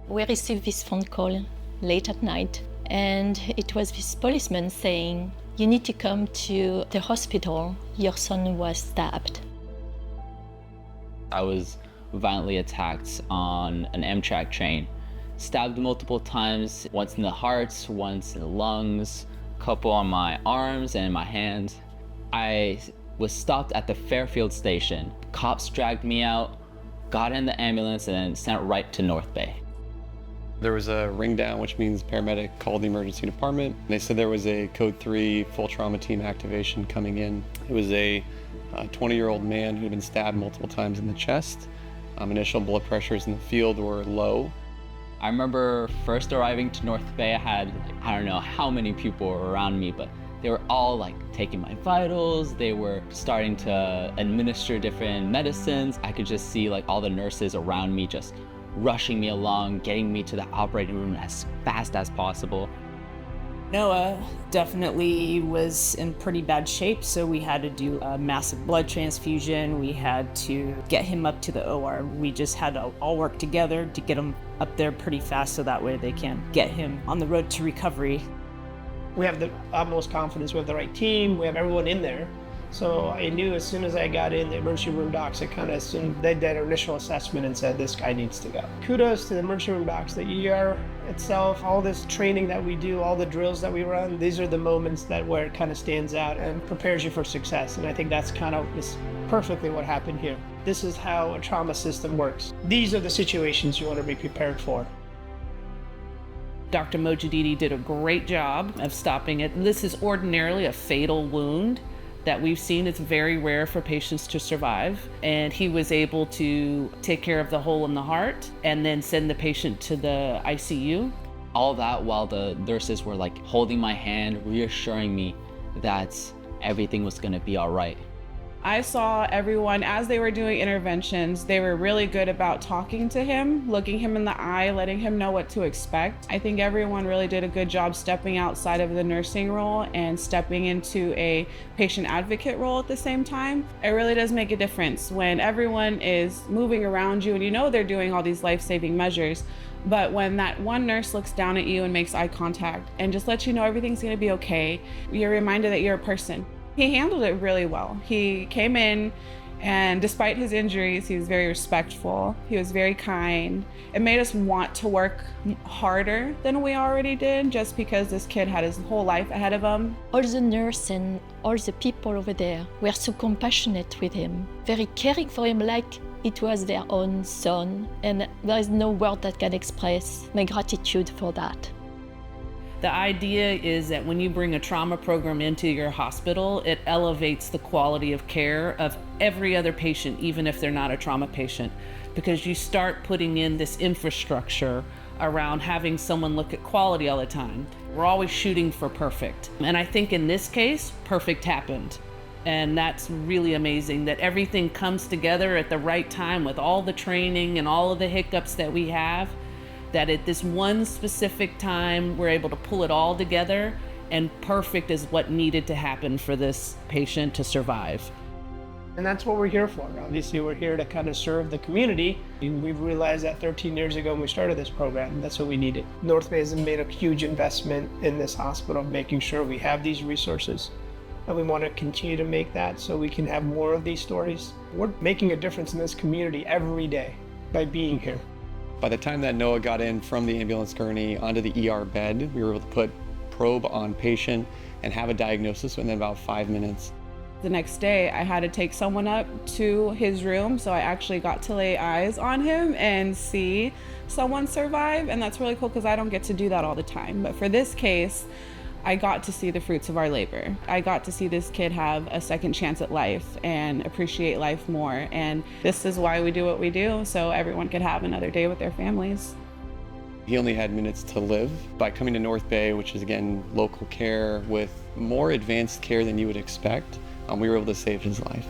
We received this phone call late at night, and it was this policeman saying, "You need to come to the hospital, your son was stabbed." I was violently attacked on an Amtrak train, stabbed multiple times, once in the heart, once in the lungs, a couple on my arms and my hands. I was stopped at the Fairfield station. Cops dragged me out, got in the ambulance, and then sent right to NorthBay. There was a ring down, which means paramedic called the emergency department. They said there was a code 3 full trauma team activation coming in. It was a 20-year-old man who had been stabbed multiple times in the chest. Initial blood pressures in the field were low. I remember first arriving to NorthBay, I had, I don't know how many people were around me, but they were all like taking my vitals. They were starting to administer different medicines. I could just see like all the nurses around me just rushing me along, getting me to the operating room as fast as possible. Noah definitely was in pretty bad shape, so we had to do a massive blood transfusion. We had to get him up to the OR. We just had to all work together to get him up there pretty fast so that way they can get him on the road to recovery. We have the utmost confidence, we have the right team, we have everyone in there. So I knew as soon as I got in, the emergency room docs, they did their initial assessment and said, this guy needs to go. Kudos to the emergency room docs, the ER itself, all this training that we do, all the drills that we run, these are the moments where it kind of stands out and prepares you for success. And I think that's is perfectly what happened here. This is how a trauma system works. These are the situations you want to be prepared for. Dr. Mojadidi did a great job of stopping it. This is ordinarily a fatal wound that we've seen. It's very rare for patients to survive. And he was able to take care of the hole in the heart and then send the patient to the ICU. All that while the nurses were like holding my hand, reassuring me that everything was gonna be all right. I saw everyone, as they were doing interventions, they were really good about talking to him, looking him in the eye, letting him know what to expect. I think everyone really did a good job stepping outside of the nursing role and stepping into a patient advocate role at the same time. It really does make a difference when everyone is moving around you and you know they're doing all these life-saving measures. But when that one nurse looks down at you and makes eye contact and just lets you know everything's gonna be okay, you're reminded that you're a person. He handled it really well. He came in, and despite his injuries, he was very respectful. He was very kind. It made us want to work harder than we already did, just because this kid had his whole life ahead of him. All the nurses and all the people over there were so compassionate with him, very caring for him like it was their own son. And there is no word that can express my gratitude for that. The idea is that when you bring a trauma program into your hospital, it elevates the quality of care of every other patient, even if they're not a trauma patient, because you start putting in this infrastructure around having someone look at quality all the time. We're always shooting for perfect. And I think in this case, perfect happened. And that's really amazing that everything comes together at the right time with all the training and all of the hiccups that we have, that at this one specific time, we're able to pull it all together, and perfect is what needed to happen for this patient to survive. And that's what we're here for. Obviously, we're here to kind of serve the community. We've realized that 13 years ago when we started this program, that's what we needed. NorthBay has made a huge investment in this hospital, making sure we have these resources. And we want to continue to make that so we can have more of these stories. We're making a difference in this community every day by being here. By the time that Noah got in from the ambulance gurney onto the ER bed, we were able to put probe on patient and have a diagnosis within about 5 minutes. The next day, I had to take someone up to his room, so I actually got to lay eyes on him and see someone survive, and that's really cool because I don't get to do that all the time. But for this case, I got to see the fruits of our labor. I got to see this kid have a second chance at life and appreciate life more. And this is why we do what we do, so everyone could have another day with their families. He only had minutes to live. By coming to NorthBay, which is again local care with more advanced care than you would expect, we were able to save his life.